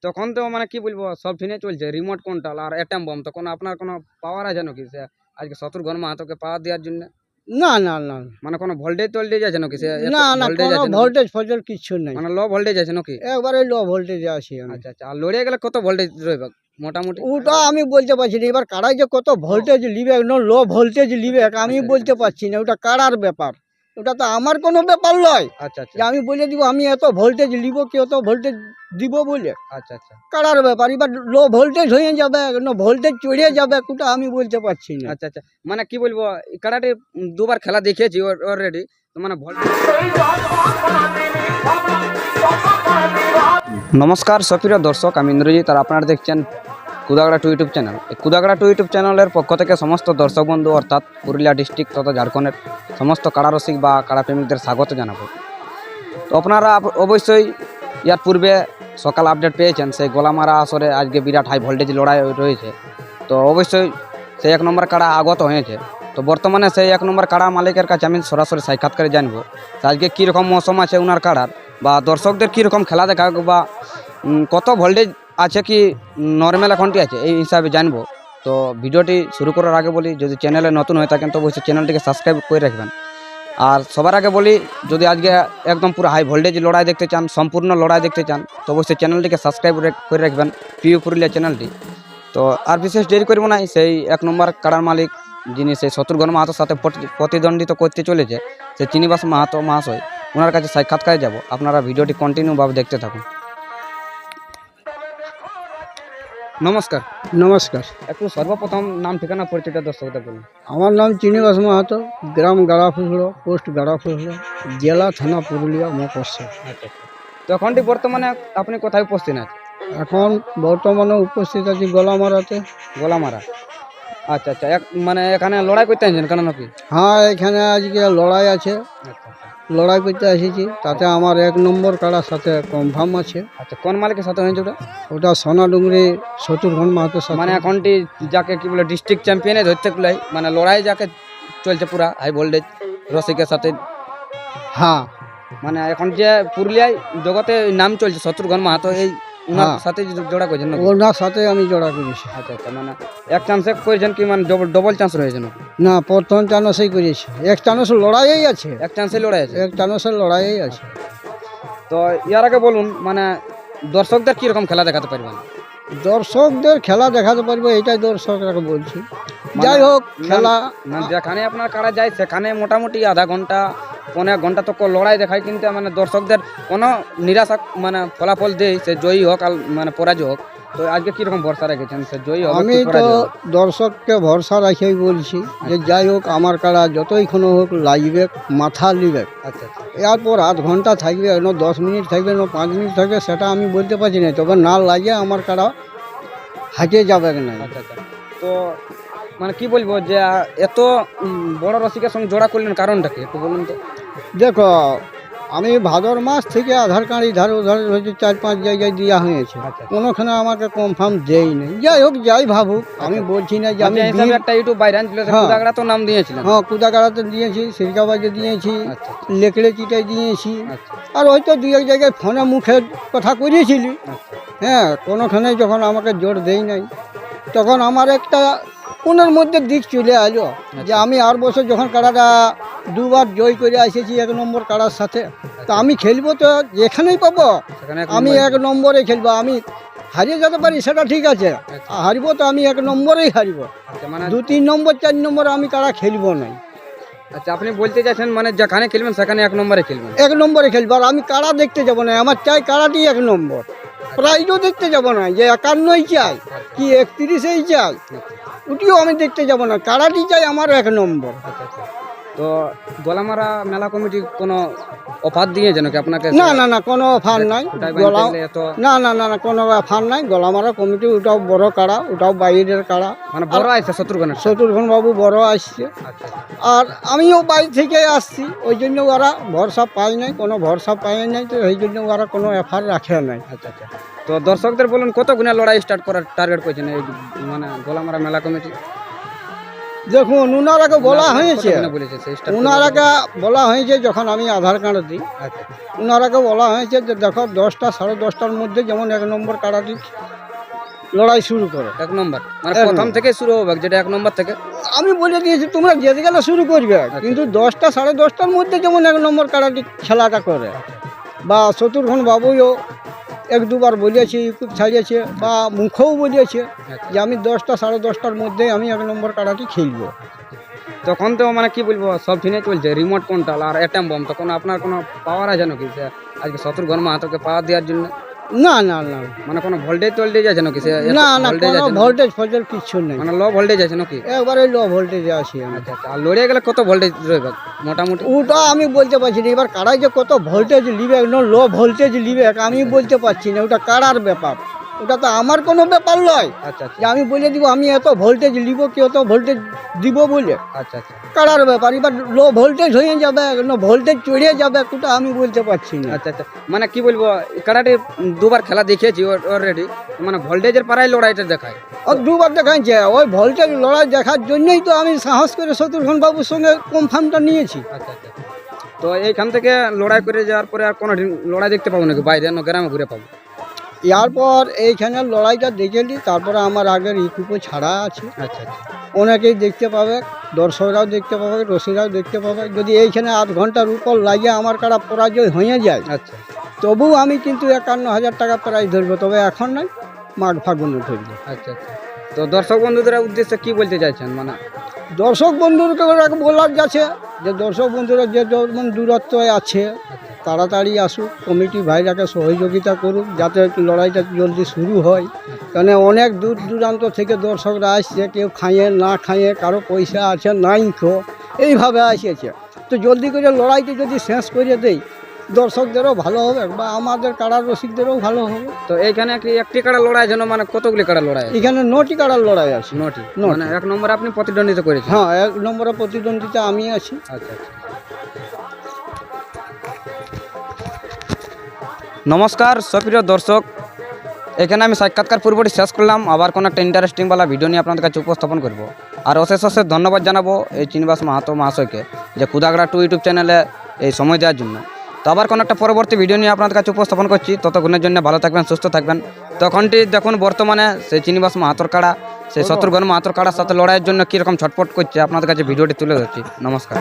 তখন তো মানে কি বলবো সব ঠিনে চলছে রিমোট কন্ট্রোল আর অ্যাটম বম, তখন আপনার কোনো পাওয়ার আছে নাকি সে আজকে শত্রুঘ্ন মাহাতোকে পাওয়ার দেওয়ার জন্য? না না না মানে কোনো ভোল্টেজ টোল্টেজ আছে নাকি সে না না ভোল্টেজ কোনো আছে নাকি? ভোল্টেজ ফোল্টেজ কিছু নেই, মানে লো ভোল্টেজ আছে নাকি? একবারে লো ভোল্টেজে আছি আমি। আচ্ছা আচ্ছা, আর লড়িয়ে গেলে কত ভোল্টেজ রইবে মোটামুটি? ওটা আমি বলতে পারছি না, এবার কারাই যে কত ভোল্টেজ লিবে না লো ভোল্টেজ লিবে আমি বলতে পারছি না, ওটা কারার ব্যাপার, ওটা তো আমার কোনো ব্যাপার নয় আচ্ছা আচ্ছা যে আমি বলে দিব আমি এত ভোল্টেজ লিব কি অত ভোল্টেজ দিব বলে। আচ্ছা আচ্ছা কারার ব্যাপার, এবার লো ভোল্টেজ হয়ে যাবে না ভোল্টেজ চড়ে যাবে ওটা আমি বলতে পারছি না। আচ্ছা আচ্ছা, মানে কি বলবো এই কারাটে দুবার খেলা দেখেছি অলরেডি, তো মানে ভোল্টেজ। নমস্কার সুপ্রিয় দর্শক, আমি ইন্দ্রজিৎ আর আপনারা দেখছেন কুদাগড়া টু ইউটিউব চ্যানেল। এই কুদাগড়া টু ইউটিউব চ্যানেলের পক্ষ থেকে সমস্ত দর্শক বন্ধু অর্থাৎ পুরুলিয়া ডিস্ট্রিক্ট তথা ঝাড়খণ্ডের সমস্ত কাড়ারসিক বা কাড়াপ্রেমিকদের স্বাগত জানাবো। তো আপনারা অবশ্যই ইয়ার পূর্বে সকাল আপডেট পেয়েছেন, সেই গোলামারা আসরে আজকে বিরাট হাই ভোল্টেজ লড়াই রয়েছে। তো অবশ্যই সেই 1 নম্বর কাড়া আগত হয়েছে। তো বর্তমানে সেই 1 নম্বর কাড়া মালিকের কাছে আমি সরাসরি সাক্ষাৎকারে জানবো আজকে কীরকম মৌসুম আছে ওনার কাড়ার, বা দর্শকদের কীরকম খেলা দেখা, বা কত ভোল্টেজ আছে কি নর্মাল এখনটি আছে, এই হিসাবে জানবো। তো ভিডিওটি শুরু করার আগে বলি, যদি চ্যানেলে নতুন হয়ে থাকেন তো অবশ্যই চ্যানেলটিকে সাবস্ক্রাইব করে রাখবেন। আর সবার আগে বলি, যদি আজকে একদম পুরো হাই ভোল্টেজ লড়াই দেখতে চান, সম্পূর্ণ লড়াই দেখতে চান, তো অবশ্যই চ্যানেলটিকে সাবস্ক্রাইব করে রাখবেন, পিউ পুরুলিয়া চ্যানেলটি। তো আর বিশেষ দেরি করবো না, সেই 1 নম্বর কাড়ার মালিক যিনি সেই শত্রুঘ্ন মাহাতোর সাথে প্রতিদ্বন্দ্বিতা করতে চলেছে, সেই চিনিবাস মাহাতো মহাশয়, ওনার কাছে সাক্ষাৎকারে যাব। আপনারা ভিডিওটি কন্টিনিউভাবে দেখতে থাকুন। নমস্কার। নমস্কার, একটু সর্বপ্রথম নাম ঠিকানা পরিচয়টা দর্শকদের বলুন। আমার নাম চিনিবাস মাহাতো, গ্রাম গাড়াফুসড়ো, পোস্ট গাড়াফুসড়ো, জেলা থানা পুরুলিয়া, মফস্বল। আচ্ছা, তো এখনটি বর্তমানে আপনি কোথায় উপস্থিত আছেন? এখন বর্তমানে উপস্থিত আছি গোলামারাতে। গোলামারা। আচ্ছা আচ্ছা, মানে এখানে লড়াই করতে আছেন কেন নাকি? হ্যাঁ, এখানে আজকে লড়াই আছে, আচ্ছা আচ্ছা লড়াই করতে এসেছি। তাতে আমার 1 নম্বর কাড়ার সাথে কনফার্ম আছে। আচ্ছা, কোন মালিকের সাথে হয়েছে ওটা? ওটা সোনাডুঙ্গরি শত্রুঘ্ন মাহাতোর সাথে। মানে এখনটি যাকে কি বলে ডিস্ট্রিক্ট চ্যাম্পিয়নে ধরতে গেলাই, মানে লড়াই যাকে চলছে পুরা হাই ভোল্টেজ রসিকের সাথে। হ্যাঁ মানে এখন যে পুরুলিয়ায় জগতে নাম চলছে শত্রুঘ্ন মাহাতো, এই ওনার হ্যাঁ। সাথে জোড়া করেছেন নাকি? ওনার সাথে আমি জোড়া করেছি। আচ্ছা আচ্ছা, মানে এক চান্সে করেছেন কি মানে ডবল চান্স রয়েছে নাকি? না, প্রথম চানসেই করেছি। এক চানস লড়াইই আছে, এক চান্সে লড়াই আছে। এক চানসের লড়াইই আছে। তো ইয়ার আগে বলুন, মানে দর্শকদের কীরকম খেলা দেখাতে পারবেন? দর্শকদের খেলা দেখাতে পারবো এটাই দর্শকরাকে বলছি। যাই হোক খেলা, যেখানে আপনার কারা যায় সেখানে মোটামুটি আধা ঘন্টা 1.5 ঘন্টা তো লড়াই দেখায়, কিন্তু মানে দর্শকদের কোনো নিরাশা মানে ফলাফল দেয়, সে জয়ী হোক আর মানে পরাজয় হোক। তো আজকে কীরকম ভরসা রেখেছেন সে জয়ী হবে আমি কি তো পরাজয় হবে? দর্শককে ভরসা রাখেই বলছি যে যাই হোক আমার কাড়া যতইক্ষণ হোক লাগবে, মাথা লিবে। আচ্ছা আচ্ছা এরপর আধ ঘন্টা থাকবে, 10 মিনিট থাকবে, 5 মিনিট থাকবে, সেটা আমি বলতে পারছি না। তবে না লাগে আমার কাড়া হাঁটিয়ে যাবে না। আচ্ছা আচ্ছা, তো মানে কি বলবো যে এত বড় রসিকের সঙ্গে জোড়া করলেন কারণটা কি একটু বলুন তো? দেখো, আমি ভাদর মাস থেকে আধার কার্ড ইধার উধার হয়েছে 4-5 জায়গায় দেওয়া হয়েছে, আচ্ছা। কোনোখানে আমাকে কনফার্ম দেই নেই। যাই হোক যাই ভাবুক, আমি বলছি না যে আমি যে হিসাবে একটা ইউটিউব ভাইরাল ছিল, হ্যাঁ। কুদাগড়া তো নাম দিয়েছিলেন। হ্যাঁ, কুদাগাড়াতে দিয়েছি, সিরকাবাজে দিয়েছি, আচ্ছা লেকড়ে চিটাই দিয়েছি, আচ্ছা আর হয়তো 2-1 জায়গায় ফোনে মুখে কথা করিয়েছিলি। আচ্ছা হ্যাঁ, কোনোখানে যখন আমাকে জোর দেই নাই, তখন আমার একটা মনের মধ্যে দিক চলে এলো যে আমি আর বছর যখন কাড়াটা 2বার জয় করে এসেছি 1 নম্বর কাড়ার সাথে, তা আমি খেলবো তো যেখানেই পাবো সেখানে আমি 1 নম্বরে খেলবো। আমি হারিয়ে যেতে পারি সেটা ঠিক আছে, হারিব তো আমি 1 নম্বরেই হারিব। আচ্ছা, মানে 2-3 নম্বর 4 নম্বর আমি কাড়া খেলবো না। আচ্ছা, আপনি বলতে চাইছেন মানে যেখানে খেলবেন সেখানে 1 নম্বরে খেলবেন? 1 নম্বরে খেলবো, আর আমি কাড়া দেখতে যাব না। আমার চাই কাড়াটি 1 নম্বর, প্রাইজও দেখতে যাব না যে 51ই চাই কি 31এই চাই, ওটিও আমি দেখতে যাব না। কাড়াটি চাই আমার 1 নম্বর। আচ্ছা আচ্ছা, তো গোলামারা মেলা কমিটি কোনো অফার দিয়েছে নাকি আপনাকে? না না না, কোনো অফার নাই। ওটাই গোলা বাইরে এত না না না না, কোনো অফার নাই। গোলামারা কমিটি ওটাও বড় কাড়া, ওটাও বাইরের কাড়া। মানে বড় আছে শত্রুঘ্নের? শত্রুঘ্ন বাবু বড় আসছে, আচ্ছা আর আমিও বাইরে থেকে আসছি, ওই জন্য ওরা ভরসা পায় নাই, কোনো ভরসা পায় নাই, তো এই জন্য ওরা কোনো অফার রাখে নাই। আচ্ছা আচ্ছা, তো দর্শকদের বলুন কত গুণে লড়াই স্টার্ট করার টার্গেট করেছেন এই মানে গোলামারা মেলা কমিটি? দেখুন ওনারাকে বলা হয়েছে, কতক্ষণে বলেছে সেই start করে ওনারাকে বলা হয়েছে যখন আমি আধার কার্ড দিই, আচ্ছা ওনারাকে বলা হয়েছে যে দেখো 10টা 10:30টার মধ্যে যেমন 1 নম্বর কাড়াটি লড়াই শুরু করে। 1 নম্বর মানে এক প্রথম নম্বর। থেকে শুরু হবে যেটা 1 নম্বর থেকে। আমি বলে দিয়েছি তোমরা যেতে গেলে শুরু করবে, কিন্তু 10টা 10:30টার মধ্যে যেমন 1 নম্বর কাড়াটি খেলাটা করে। বা শত্রুঘ্ন বাবুও 1-2বার বলেছে, ইউটিউব ছাড়িয়েছে বা মুখেও বলেছে যে আমি 10টা 10:30টার মধ্যে আমি 1 নম্বর কাড়াটি খেলবো। তখন তো মানে কি বলবো সব ফিনে চলছে, রিমোট কন্ট্রোল আর অ্যাটম বম, তখন আপনার কোনো পাওয়ার আছে নাকি যে আজকে শত্রুঘ্ন মাহাতোকে পাওয়ার দেওয়ার জন্য? না না না মানে কোনো ভোল্টেজ টোল্টেজ আছে নাকি? না না, ভোল্টেজ কোনো আছে নাকি? ভোল্টেজ ফোল্টেজ কিছু নেই, মানে লো ভোল্টেজ আছে নাকি? একবারে লো ভোল্টেজে আছি আমি। আচ্ছা আচ্ছা, আর লড়িয়ে গেলে কত ভোল্টেজ রইবে মোটামুটি? ওটা আমি বলতে পারছি না, এবার কাড়াই যে কত ভোল্টেজ লিবে না লো ভোল্টেজ লিবে আমি বলতে পারছি না, ওটা কাড়ার ব্যাপার, ওটা তো আমার কোনো ব্যাপার নয় আচ্ছা আচ্ছা যে আমি বলে দিব আমি এত ভোল্টেজ লিব কি এত ভোল্টেজ দিব বলে। আচ্ছা আচ্ছা কাড়ার ব্যাপার, এবার লো ভোল্টেজ হয়ে যাবে না ভোল্টেজ চড়ে যাবে ওটা আমি বলতে পারছি না। আচ্ছা আচ্ছা, মানে কি বলবো কারাটে 2বার খেলা দেখিয়েছি অলরেডি, মানে ভোল্টেজের পাড়ায় লড়াইটা দেখায়। আর 2বার দেখাচ্ছে, ওই ভোল্টেজ লড়াই দেখার জন্যই তো আমি সাহস করে শত্রুঘ্ন বাবুর সঙ্গে কনফার্মটা নিয়েছি। আচ্ছা আচ্ছা, তো এইখান থেকে লড়াই করে যাওয়ার পরে আর কোনো লড়াই দেখতে পাবো নাকি বাইরে না গ্রামে ঘুরে পাবো? এরপর এইখানে লড়াইটা দেখে নিই, তারপরে আমার আগের ইউটিউবে ছাড়া আছে, আচ্ছা আচ্ছা অনেকেই দেখতে পাবে, দর্শকরাও দেখতে পাবে, রসিকরাও দেখতে পাবে। যদি এইখানে 8 ঘন্টার উপর লাগে আমার কারা পরাজয় হয়ে যায়, আচ্ছা তবু আমি কিন্তু 51,000 টাকা প্রাইজ ধরবো, তবে এখন নয়, মাঘ ফাগুনে ধরবো। আচ্ছা আচ্ছা, তো দর্শক বন্ধুদের উদ্দেশ্যে কি বলতে চাইছেন? মানে দর্শক বন্ধুকে বলার যাচ্ছে যে দর্শক বন্ধুরা যে যেমন দূরত্বে আছে তাড়াতাড়ি আসুক, কমিটি ভাইরাকে সহযোগিতা করুক যাতে লড়াইটা জলদি শুরু হয়, কারণ অনেক দূর দূরান্ত থেকে দর্শকরা আসছে, কেউ খাইয়ে না খাইয়ে, কারো পয়সা আছে নাই খো, এইভাবে আসিয়েছে। তো জলদি করে লড়াইটা যদি শেষ করে দেই দর্শকদেরও ভালো হবে বা আমাদের কাড়ার রসিকদেরও ভালো হবে। তো এইখানে কি একটি কাড়া লড়াই যেন মানে কতগুলি কাড়া লড়াই আছে? এখানে 9টি কাড়ার লড়াই আছে। 9টি, নটি। মানে 1 নম্বরে আপনি প্রতিদ্বন্দ্বিতা করেছেন? হ্যাঁ, 1 নম্বরে প্রতিদ্বন্দ্বিতা আমি আছি। আচ্ছা আচ্ছা, নমস্কার সুপ্রিয় দর্শক, এখানে আমি সাক্ষাৎকার পূর্বটি শেষ করলাম, আবার কোনো একটা ইন্টারেস্টিংওয়ালা ভিডিও নিয়ে আপনাদের কাছে উপস্থাপন করব। আর অশেষ অশেষ ধন্যবাদ জানাবো এই চিনিবাস মাহাতো মহাশয়কে যে কুদাগড়া 2 ইউটিউব চ্যানেলে এই সময় দেওয়ার জন্য। তো আবার কোনো একটা পরবর্তী ভিডিও নিয়ে আপনাদের কাছে উপস্থাপন করছি, ততক্ষণের জন্য ভালো থাকবেন, সুস্থ থাকবেন। তখনটি দেখুন বর্তমানে সেই চিনিবাস মাহাতোর কাড়া সেই শত্রুঘ্ন মাহাতোর কাড়ার সাথে লড়াইয়ের জন্য কীরকম ছটফট করছে আপনাদের কাছে ভিডিওটি তুলে ধরছি। নমস্কার।